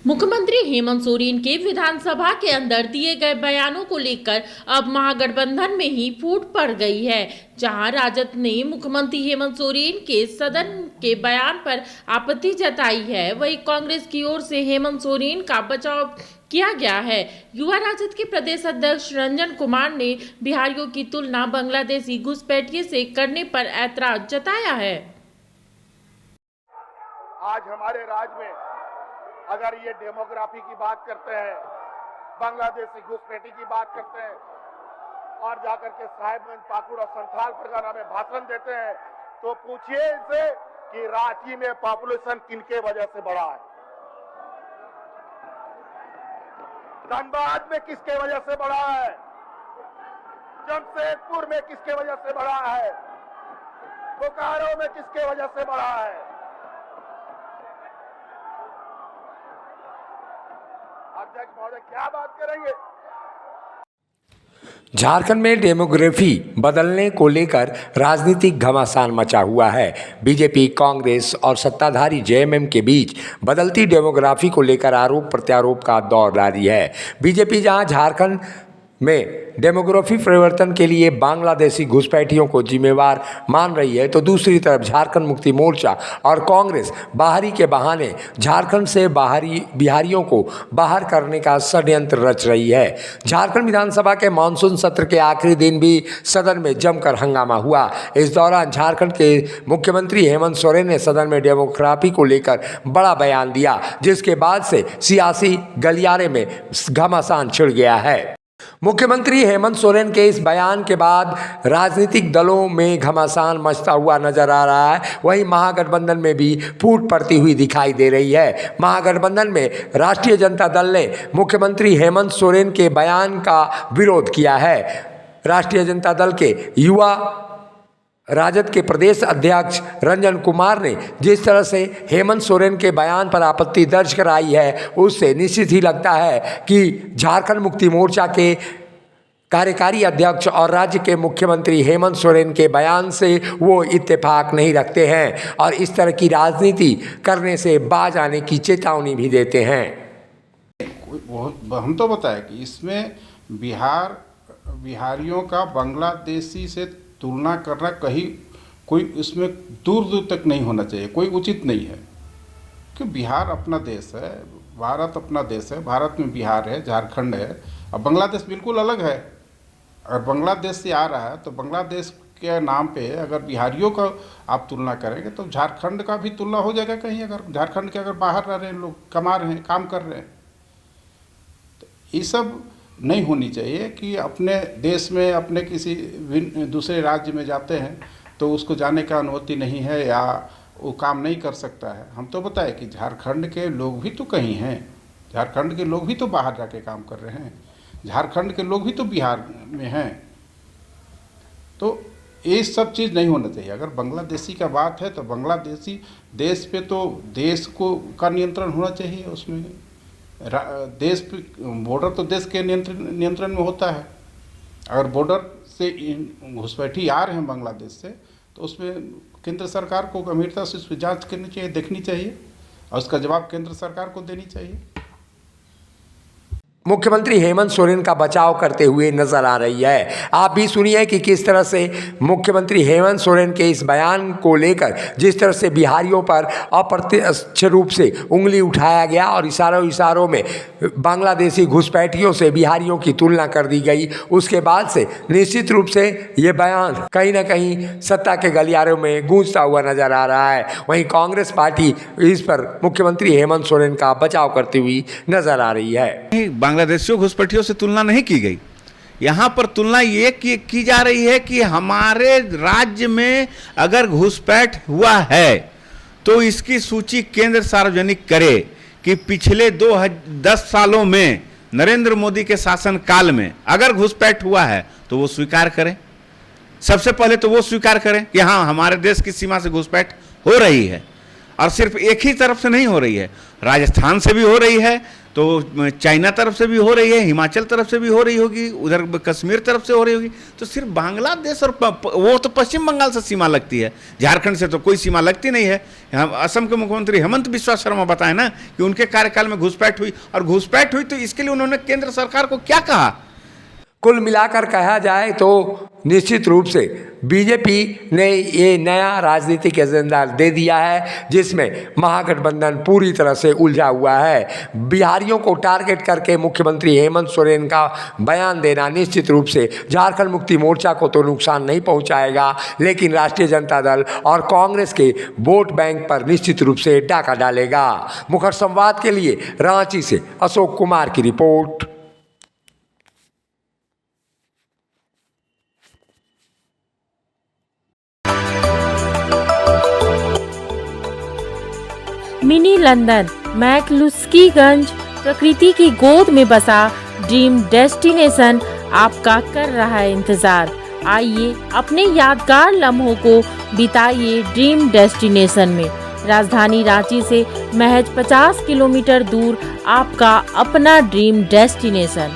मुख्यमंत्री हेमंत सोरेन के विधानसभा के अंदर दिए गए बयानों को लेकर अब महागठबंधन में ही फूट पड़ गई है। जहां राजद ने मुख्यमंत्री हेमंत सोरेन के सदन के बयान पर आपत्ति जताई है, वहीं कांग्रेस की ओर से हेमंत सोरेन का बचाव किया गया है। युवा राजद के प्रदेश अध्यक्ष रंजन कुमार ने बिहारियों की तुलना बांग्लादेशी घुसपैठिए से करने पर ऐतराज जताया है। आज हमारे राज्य में अगर ये डेमोग्राफी की बात करते हैं, बांग्लादेशी घुसपैठी की बात करते हैं और जाकर के साहिबगंज, पाकुड़ और संथाल परगना में भाषण देते हैं, तो पूछिए इनसे कि रांची में पॉपुलेशन किनके वजह से बढ़ा है, धनबाद में किसके वजह से बढ़ा है, जमशेदपुर में किसके वजह से बढ़ा है, बोकारो में किसके वजह से बढ़ा है। अध्यक्ष महोदय क्या बात करेंगे। झारखंड में डेमोग्राफी बदलने को लेकर राजनीतिक घमासान मचा हुआ है। बीजेपी, कांग्रेस और सत्ताधारी जेएमएम के बीच बदलती डेमोग्राफी को लेकर आरोप प्रत्यारोप का दौर जारी है। बीजेपी जहां झारखंड में डेमोग्राफी परिवर्तन के लिए बांग्लादेशी घुसपैठियों को जिम्मेवार मान रही है, तो दूसरी तरफ झारखंड मुक्ति मोर्चा और कांग्रेस बाहरी के बहाने झारखंड से बिहारियों को बाहर करने का षड्यंत्र रच रही है। झारखंड विधानसभा के मानसून सत्र के आखिरी दिन भी सदन में जमकर हंगामा हुआ। इस दौरान झारखंड के मुख्यमंत्री हेमंत सोरेन ने सदन में डेमोग्राफी को लेकर बड़ा बयान दिया, जिसके बाद से सियासी गलियारे में घमासान छिड़ गया है। मुख्यमंत्री हेमंत सोरेन के इस बयान के बाद राजनीतिक दलों में घमासान मचता हुआ नजर आ रहा है। वहीं महागठबंधन में भी फूट पड़ती हुई दिखाई दे रही है। महागठबंधन में राष्ट्रीय जनता दल ने मुख्यमंत्री हेमंत सोरेन के बयान का विरोध किया है। राष्ट्रीय जनता दल के युवा राजद के प्रदेश अध्यक्ष रंजन कुमार ने जिस तरह से हेमंत सोरेन के बयान पर आपत्ति दर्ज कराई है, उससे निश्चित ही लगता है कि झारखंड मुक्ति मोर्चा के कार्यकारी अध्यक्ष और राज्य के मुख्यमंत्री हेमंत सोरेन के बयान से वो इत्तेफाक नहीं रखते हैं और इस तरह की राजनीति करने से बाज आने की चेतावनी भी देते हैं। हम तो बताएं कि इसमें बिहारियों का बांग्लादेशी से तुलना करना कहीं कोई इसमें दूर दूर तक नहीं होना चाहिए, कोई उचित नहीं है। कि बिहार अपना देश है, भारत अपना देश है, भारत में बिहार है, झारखंड है, अब बांग्लादेश बिल्कुल अलग है। अगर बांग्लादेश से आ रहा है तो बांग्लादेश के नाम पे अगर बिहारियों का आप तुलना करेंगे तो झारखंड का भी तुलना हो जाएगा कहीं। अगर झारखंड के अगर बाहर रह रहे हैं लोग, कमा रहे हैं, काम कर रहे हैं, तो ये सब नहीं होनी चाहिए कि अपने देश में अपने किसी दूसरे राज्य में जाते हैं तो उसको जाने का अनुमति नहीं है या वो काम नहीं कर सकता है। हम तो बताएं कि झारखंड के लोग भी तो कहीं हैं, झारखंड के लोग भी तो बाहर जाके काम कर रहे हैं, झारखंड के लोग भी तो बिहार में हैं। तो ये सब चीज़ नहीं होना चाहिए। अगर बांग्लादेशी का बात है तो बांग्लादेशी देश पे तो देश को का नियंत्रण होना चाहिए। उसमें देश बॉर्डर तो देश के नियंत्रण में होता है। अगर बॉर्डर से घुसपैठी आ रहे हैं बांग्लादेश से तो उसमें केंद्र सरकार को गंभीरता से उसकी जांच करनी चाहिए, देखनी चाहिए और उसका जवाब केंद्र सरकार को देनी चाहिए। मुख्यमंत्री हेमंत सोरेन का बचाव करते हुए नजर आ रही है। आप भी सुनिए कि किस तरह से मुख्यमंत्री हेमंत सोरेन के इस बयान को लेकर जिस तरह से बिहारियों पर अप्रत्यक्ष रूप से उंगली उठाया गया और इशारों में बांग्लादेशी घुसपैठियों से बिहारियों की तुलना कर दी गई, उसके बाद से निश्चित रूप से ये बयान कहीं ना कहीं सत्ता के गलियारों में गूंजता हुआ नजर आ रहा है। वहीं कांग्रेस पार्टी इस पर मुख्यमंत्री हेमंत सोरेन का बचाव करती हुई नजर आ रही है। बांग्लादेशियों घुसपैठियों से तुलना नहीं की गई। यहाँ पर तुलना ये की जा रही है कि हमारे राज्य में अगर घुसपैठ हुआ है तो इसकी सूची केंद्र सार्वजनिक करे कि पिछले 10 सालों में नरेंद्र मोदी के शासन काल में अगर घुसपैठ हुआ है तो वो स्वीकार करें। सबसे पहले तो वो स्वीकार करें कि हाँ, हमारे देश की सीमा से घुसपैठ हो रही है और सिर्फ एक ही तरफ से नहीं हो रही है, राजस्थान से भी हो रही है। तो चाइना तरफ से भी हो रही है, हिमाचल तरफ से भी हो रही होगी, उधर कश्मीर तरफ से हो रही होगी। तो सिर्फ बांग्लादेश और वो तो पश्चिम बंगाल से सीमा लगती है, झारखंड से तो कोई सीमा लगती नहीं है। हम असम के मुख्यमंत्री हेमंत बिस्वा शर्मा बताए ना कि उनके कार्यकाल में घुसपैठ हुई, और घुसपैठ हुई तो इसके लिए उन्होंने केंद्र सरकार को क्या कहा। कुल मिलाकर कहा जाए तो निश्चित रूप से बीजेपी ने ये नया राजनीतिक एजेंडा दे दिया है, जिसमें महागठबंधन पूरी तरह से उलझा हुआ है। बिहारियों को टारगेट करके मुख्यमंत्री हेमंत सोरेन का बयान देना निश्चित रूप से झारखंड मुक्ति मोर्चा को तो नुकसान नहीं पहुंचाएगा, लेकिन राष्ट्रीय जनता दल और कांग्रेस के वोट बैंक पर निश्चित रूप से डाका डालेगा। मुखर संवाद के लिए रांची से अशोक कुमार की रिपोर्ट। मिनी लंदन मैक्लुस्कीगंज प्रकृति की गोद में बसा ड्रीम डेस्टिनेशन आपका कर रहा है इंतजार। आइए अपने यादगार लम्हों को बिताइए ड्रीम डेस्टिनेशन में। राजधानी रांची से महज 50 किलोमीटर दूर आपका अपना ड्रीम डेस्टिनेशन।